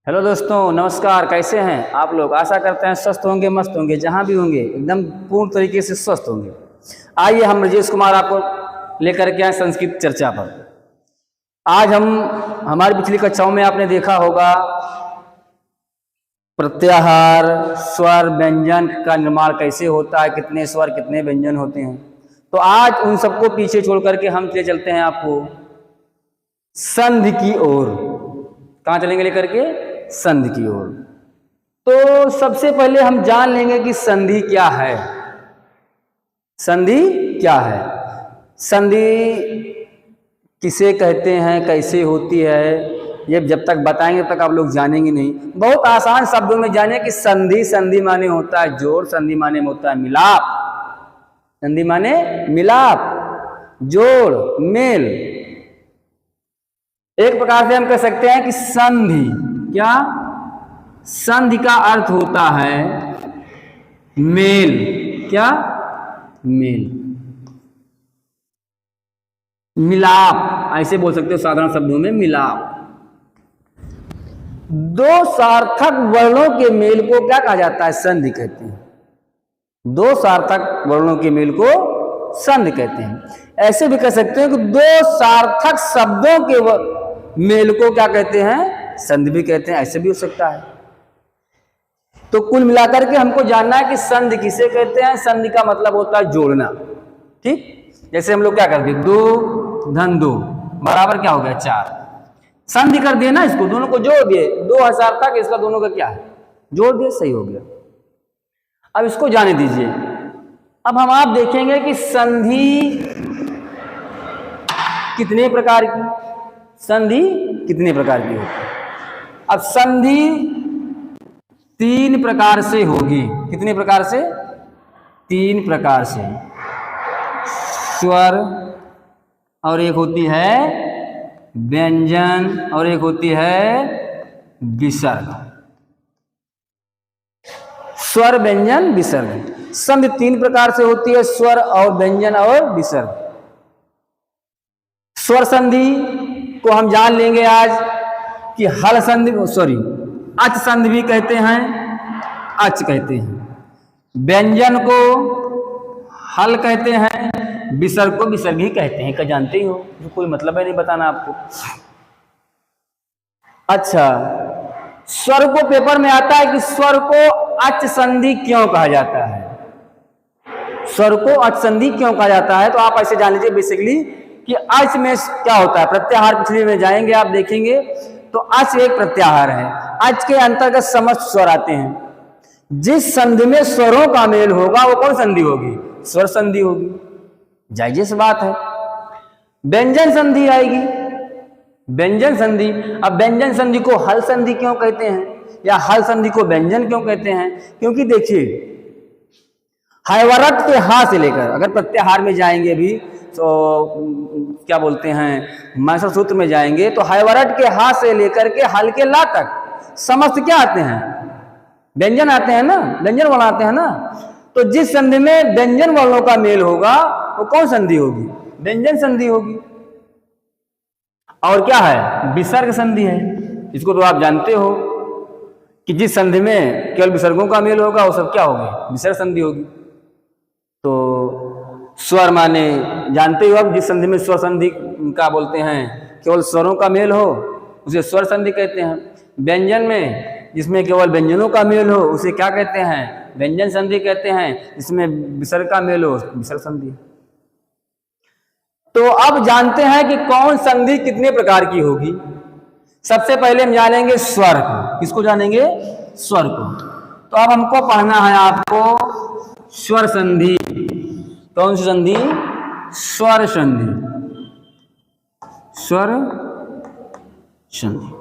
Hello दोस्तों, नमस्कार। कैसे हैं आप लोग? आशा करते हैं स्वस्थ होंगे, मस्त होंगे, जहां भी होंगे एकदम पूर्ण तरीके से स्वस्थ होंगे। आइए हम राजेश कुमार आपको लेकर के आए संस्कृत चर्चा पर। आज हम हमारी पिछली कक्षाओं में आपने देखा होगा प्रत्याहार, स्वर, व्यंजन का निर्माण कैसे होता है, कितने स्वर कितने व्यंजन होते हैं। तो आज उन सबको पीछे छोड़ करके हम ले चलते हैं आपको संधि की ओर। कहाँ चलेंगे लेकर के? संधि की ओर। तो सबसे पहले हम जान लेंगे कि संधि क्या है। संधि क्या है? संधि किसे कहते हैं, कैसे होती है, ये जब तक बताएंगे तब तक आप लोग जानेंगे नहीं। बहुत आसान शब्दों में जाने कि संधि, संधि माने होता है जोड़, संधि माने होता है मिलाप। संधि माने मिलाप, जोड़, मेल। एक प्रकार से हम कह सकते हैं कि संधि क्या? संधि का अर्थ होता है मेल। क्या? मेल, मिलाप, ऐसे बोल सकते हो साधारण शब्दों में, मिलाप। दो सार्थक वर्णों के मेल को क्या कहा जाता है? संधि कहते हैं। दो सार्थक वर्णों के मेल को संधि कहते हैं। ऐसे भी कह सकते हैं कि दो सार्थक शब्दों के मेल को क्या कहते हैं? संधि भी कहते हैं। ऐसे भी हो सकता है। तो कुल मिलाकर के हमको जानना है कि संधि किसे कहते हैं। संधि का मतलब होता है जोड़ना। ठीक, जैसे हम लोग क्या करते हैं, 2 धन 2 बराबर क्या हो गया? 4। संधि कर दिए ना, इसको दोनों को जोड़ दिए, 2000 तक इसका दोनों का क्या है? जोड़ दिए, सही हो गया। अब इसको जाने दीजिए। अब हम आप देखेंगे कि संधि कितने प्रकार की, संधि कितने प्रकार की होती है। अब संधि 3 प्रकार से होगी। कितने प्रकार से? 3 प्रकार से। स्वर, और एक होती है व्यंजन, और एक होती है विसर्ग। स्वर, व्यंजन, विसर्ग। संधि 3 प्रकार से होती है, स्वर और व्यंजन और विसर्ग। स्वर संधि को हम जान लेंगे आज कि हल संधि, सॉरी, अच संधि भी कहते हैं, अच कहते हैं। व्यंजन को हल कहते हैं, विसर्ग को विसर्ग ही कहते हैं। क्या जानते ही हो, तो कोई मतलब है नहीं बताना आपको। अच्छा, स्वर को पेपर में आता है कि स्वर को अच संधि क्यों कहा जाता है। स्वर को अच संधि क्यों कहा जाता है? तो आप ऐसे जान लीजिए बेसिकली कि अच में क्या होता है। प्रत्याहार पिछले में जाएंगे, आप देखेंगे तो अच एक प्रत्याहार है। अच के अंतर्गत समस्त स्वर आते हैं। जिस संधि में स्वरों का मेल होगा वो कौन संधि होगी? स्वर संधि होगी। जायज़ सी बात है। व्यंजन संधि आएगी, व्यंजन संधि। अब व्यंजन संधि को हल संधि क्यों कहते हैं, या हल संधि को व्यंजन क्यों कहते हैं? क्योंकि देखिए, हैवरट के हा से लेकर, अगर प्रत्याहार में जाएंगे भी तो क्या बोलते हैं, मैसर सूत्र में जाएंगे तो हैवरट के हा से लेकर के हल के ला तक समस्त क्या आते हैं? व्यंजन आते हैं ना, व्यंजन वर्ण आते हैं ना। तो जिस संधि में व्यंजन वर्णों का मेल होगा वो कौन संधि होगी? व्यंजन संधि होगी। और क्या है? विसर्ग संधि है। इसको तो आप जानते हो कि जिस संधि में केवल विसर्गों का मेल होगा वो सब क्या होगी? विसर्ग संधि होगी। तो स्वर माने जानते हो आप, जिस संधि में स्वर संधि का बोलते हैं, केवल स्वरों का मेल हो उसे स्वर संधि कहते हैं। व्यंजन में जिसमें केवल व्यंजनों का मेल हो उसे क्या कहते हैं? व्यंजन संधि कहते हैं। जिसमें विसर्ग का मेल हो विसर्ग संधि। तो अब जानते हैं कि कौन संधि कितने प्रकार की होगी। सबसे पहले हम जानेंगे स्वर को। किसको जानेंगे? स्वर को। तो अब हमको पढ़ना है आपको स्वर संधि। कौन सी संधि? स्वर संधि। स्वर संधि,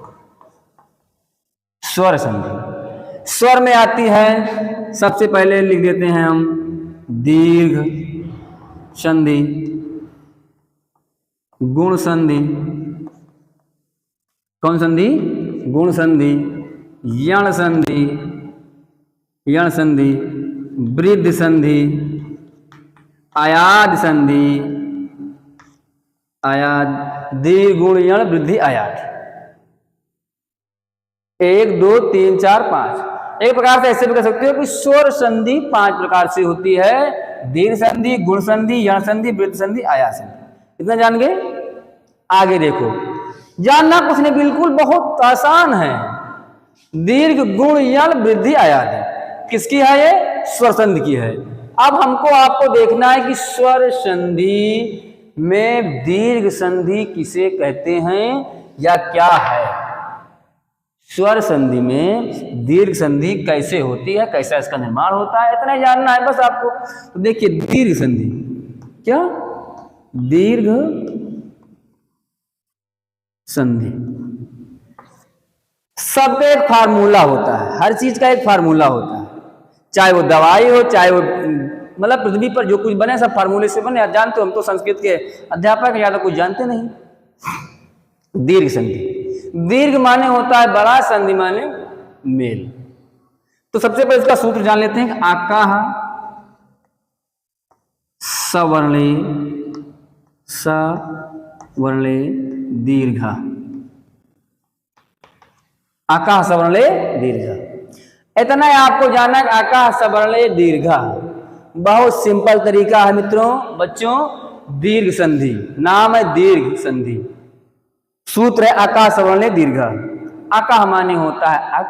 स्वर संधि। स्वर में आती है, सबसे पहले लिख देते हैं हम दीर्घ संधि, गुण संधि। कौन संधि? गुण संधि। यण संधि, यण संधि। वृद्धि संधि, आयाद संधि, आयाद, दीर्घ गुण यण वृद्धि आयाद। 1 2 3 4 5। एक प्रकार से ऐसे भी कह सकते हो कि स्वर संधि 5 प्रकार से होती है, दीर्घ संधि, गुण संधि, यण संधि, वृत्त संधि, आया संधि। इतना जान गए। आगे देखो, जानना कुछ नहीं, बिल्कुल बहुत आसान है। दीर्घ, गुण, यण, वृद्धि, आयाति किसकी है? ये स्वर संधि की है। अब हमको आपको देखना है कि स्वर संधि में दीर्घ संधि किसे कहते हैं या क्या है। स्वर संधि में दीर्घ संधि कैसे होती है, कैसा इसका निर्माण होता है, इतना ही जानना है बस आपको। तो देखिए, दीर्घ संधि क्या? दीर्घ संधि सबका एक फार्मूला होता है, हर चीज का एक फार्मूला होता है, चाहे वो दवाई हो, चाहे वो मतलब पृथ्वी पर जो कुछ बने सब फार्मूले से बने। जानते हो, हम तो संस्कृत के अध्यापक है, ज्यादा कुछ जानते नहीं। दीर्घ संधि, दीर्घ माने होता है बड़ा, संधि माने मेल। तो सबसे पहले इसका सूत्र जान लेते हैं। आकाह सवर्णे सवर्णे दीर्घ, आकाह सवर्णे दीर्घ, इतना ही आपको जानना है। आकाह सवर्णे दीर्घ बहुत सिंपल तरीका है मित्रों, बच्चों। दीर्घ संधि नाम है, दीर्घ संधि सूत्र है आकाह सवर्णे दीर्घ। आकाह माने होता है अक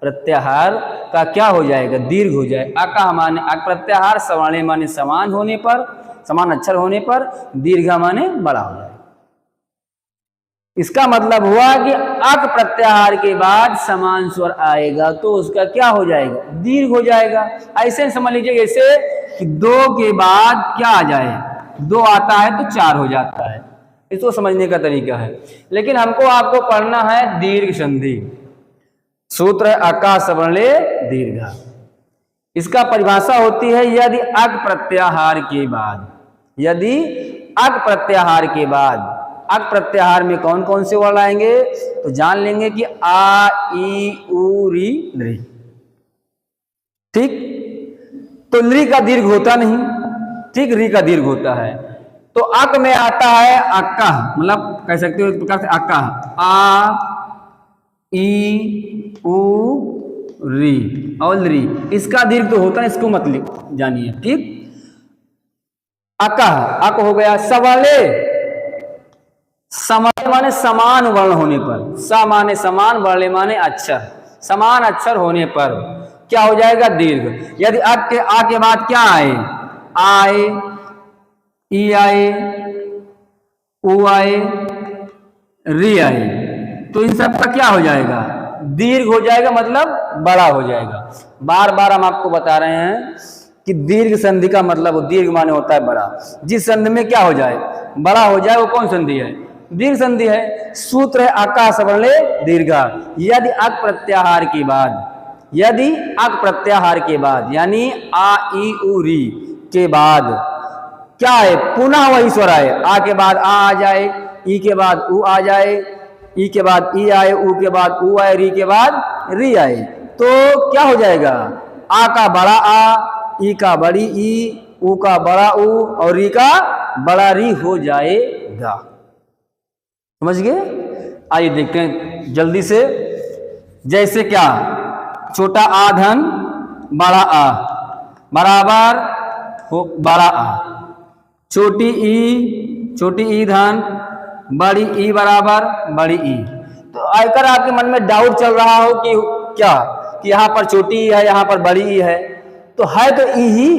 प्रत्याहार का क्या हो जाएगा? दीर्घ हो जाए। आकाह माने अक प्रत्याहार, सवर्णे माने समान होने पर, समान अक्षर होने पर, दीर्घ माने बड़ा हो जाए। इसका मतलब हुआ कि अक प्रत्याहार के बाद समान स्वर आएगा तो उसका क्या हो जाएगा? दीर्घ हो जाएगा। ऐसे समझ लीजिए जैसे कि 2 के बाद क्या आ जाए? 2 आता है तो 4 हो जाता है। इसको समझने का तरीका है। लेकिन हमको आपको पढ़ना है दीर्घ संधि। सूत्र है आकाह सवर्णे दीर्घ। इसका परिभाषा होती है यदि अक प्रत्याहार के बाद, यदि अक प्रत्याहार के बाद, अक प्रत्याहार में कौन कौन से वर्ण आएंगे तो जान लेंगे कि आ, ई, उ, री, लृ। ठीक, तो लृ का दीर्घ होता नहीं, ठीक, री का दीर्घ होता है। तो अक में आता है अक्काह, मतलब कह सकते हो एक प्रकार से अक्काह, आ, ई, उ, री और लृ। इसका दीर्घ तो होता है, इसको मत जानिए। ठीक, अक्काह, अक हो गया। सवर्णे, सवर्णे माने समान वर्ण होने पर, स माने समान, वर्णे माने अक्षर, समान अक्षर होने पर क्या हो जाएगा? दीर्घ। यदि अक के आ के बाद क्या आए? आए, ई आए, उ आए, री आए, तो इन सब का क्या हो जाएगा? दीर्घ हो जाएगा, मतलब बड़ा हो जाएगा। बार बार हम आपको बता रहे हैं कि दीर्घ संधि का मतलब, दीर्घ माने होता है बड़ा। जिस संधि में क्या हो जाए? बड़ा हो जाए, वो कौन संधि है? दीर्घ संधि है। सूत्र है आकाह सवर्णे दीर्घ। यदि अक प्रत्याहार के बाद, यदि अक प्रत्याहार के बाद यानी आ, ई, उ, री के बाद क्या है? पुनः वही स्वर आए। आ के बाद आ जाए, ई के बाद उ आ जाए, ई के बाद ई आए, उ के बाद उ आए, री के बाद री आए, तो क्या हो जाएगा? आ का बड़ा आ, ई का बड़ी ई, उ का बड़ा उ और री का बड़ा री हो जाएगा। समझ गए? आइए देखते हैं जल्दी से। जैसे क्या? छोटा आ धन बड़ा आ बराबर हो बड़ा आ, छोटी ई धन बड़ी ई बराबर बड़ी ई। तो आकर आपके मन में डाउट चल रहा हो कि क्या, कि यहाँ पर छोटी ई है, यहाँ पर बड़ी ई है, तो है तो ई ही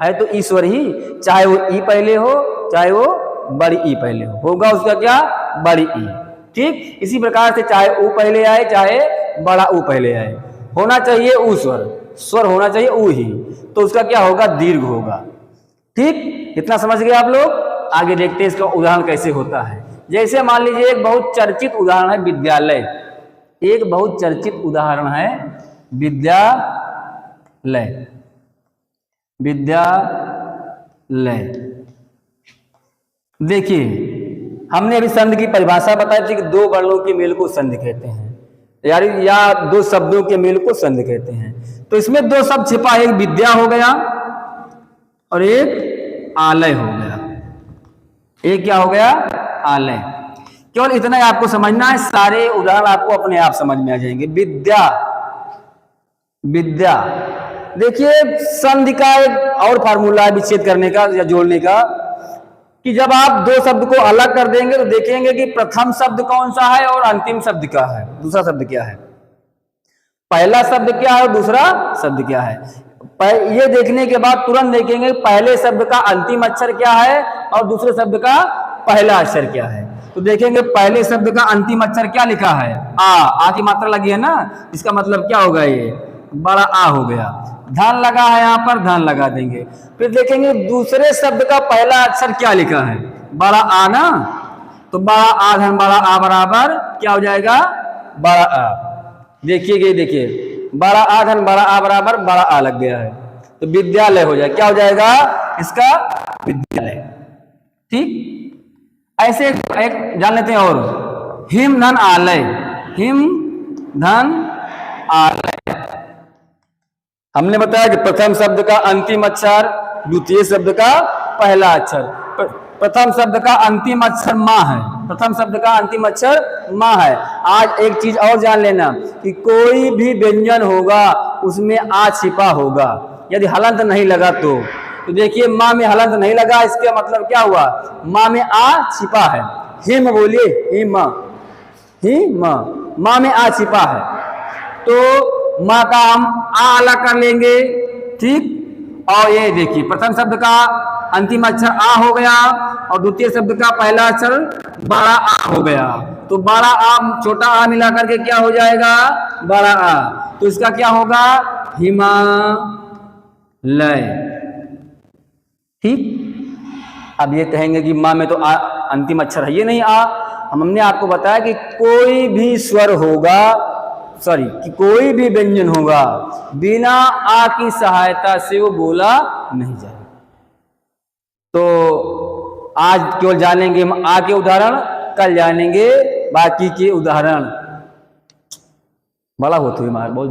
है, तो ईश्वर ही, चाहे वो ई पहले हो चाहे वो बड़ी ई पहले हो, होगा उसका क्या? बड़ी ई। ठीक, इसी प्रकार से चाहे ऊ पहले आए चाहे बड़ा ऊ पहले आए, होना चाहिए ऊ स्वर, स्वर होना चाहिए ऊ ही, तो उसका क्या होगा? दीर्घ होगा। ठीक, इतना समझ गए आप लोग? आगे देखते हैं इसका उदाहरण कैसे होता है। जैसे मान लीजिए एक बहुत चर्चित उदाहरण है विद्यालय, एक बहुत चर्चित उदाहरण है विद्यालय। विद्यालय देखिए, हमने अभी संधि की परिभाषा बताई थी कि 2 वर्णों के मेल को संधि कहते हैं, यानी या 2 शब्दों के मेल को संधि कहते हैं। तो इसमें 2 शब्द छिपा है, एक विद्या हो गया और एक आलय हो गया। एक क्या हो गया? आलय। केवल इतना ही आपको समझना है, सारे उदाहरण आपको अपने आप समझ में आ जाएंगे। विद्या, विद्या, देखिए संधि का एक और फार्मूला है विच्छेद करने का या जोड़ने का, कि जब आप दो शब्द को अलग कर देंगे तो देखेंगे कि प्रथम शब्द कौन सा है और अंतिम शब्द क्या है, दूसरा शब्द क्या है, पहला शब्द क्या है और दूसरा शब्द क्या है। ये देखने के बाद तुरंत देखेंगे पहले शब्द का अंतिम अक्षर क्या है और दूसरे शब्द का पहला अक्षर क्या है। तो देखेंगे पहले शब्द का अंतिम अक्षर क्या लिखा है, आ की मात्रा लगी है ना, इसका मतलब क्या होगा, ये बड़ा आ हो गया। धन लगा है यहाँ पर, धन लगा देंगे। फिर देखेंगे दूसरे शब्द का पहला अक्षर क्या लिखा है, बड़ा आ ना, तो बड़ा आ धन बड़ा आ बराबर क्या हो जाएगा, बड़ा आ। देखिए देखिए बड़ा आ धन बड़ा आ बराबर बड़ा आ लग गया है, तो विद्यालय हो जाए, क्या हो जाएगा इसका, विद्यालय। ठीक, ऐसे एक जान लेते हैं और, हिम धन आलय, हिम धन आलय। हमने बताया कि प्रथम शब्द का अंतिम अक्षर, द्वितीय शब्द का पहला अक्षर। प्रथम शब्द का अंतिम अक्षर माँ है, प्रथम शब्द का अंतिम अक्षर माँ है। आज एक चीज और जान लेना कि कोई भी व्यंजन होगा उसमें आ छिपा होगा, यदि हलंत नहीं लगा तो देखिए माँ में हलंत नहीं लगा, इसका मतलब क्या हुआ, माँ में आ छिपा है। हिम बोलिए, हिम, हिम, माँ में आ छिपा है, तो माँ का हम आ अलग कर लेंगे। ठीक, और ये देखिए प्रथम शब्द का अंतिम अक्षर आ हो गया और द्वितीय शब्द का पहला अक्षर बड़ा आ हो गया, तो बड़ा आ छोटा आ मिला करके क्या हो जाएगा, बड़ा आ। तो इसका क्या होगा, हिमालय। ठीक, अब ये कहेंगे कि माँ में तो आ अंतिम अक्षर है, ये नहीं आ। हमने आपको बताया कि कोई भी स्वर होगा, सॉरी, कि कोई भी व्यंजन होगा बिना आ की सहायता से वो बोला नहीं जाएगा। तो आज केवल जानेंगे हम आ के उदाहरण, कल जानेंगे बाकी के उदाहरण। बड़ा होते हुए बहुत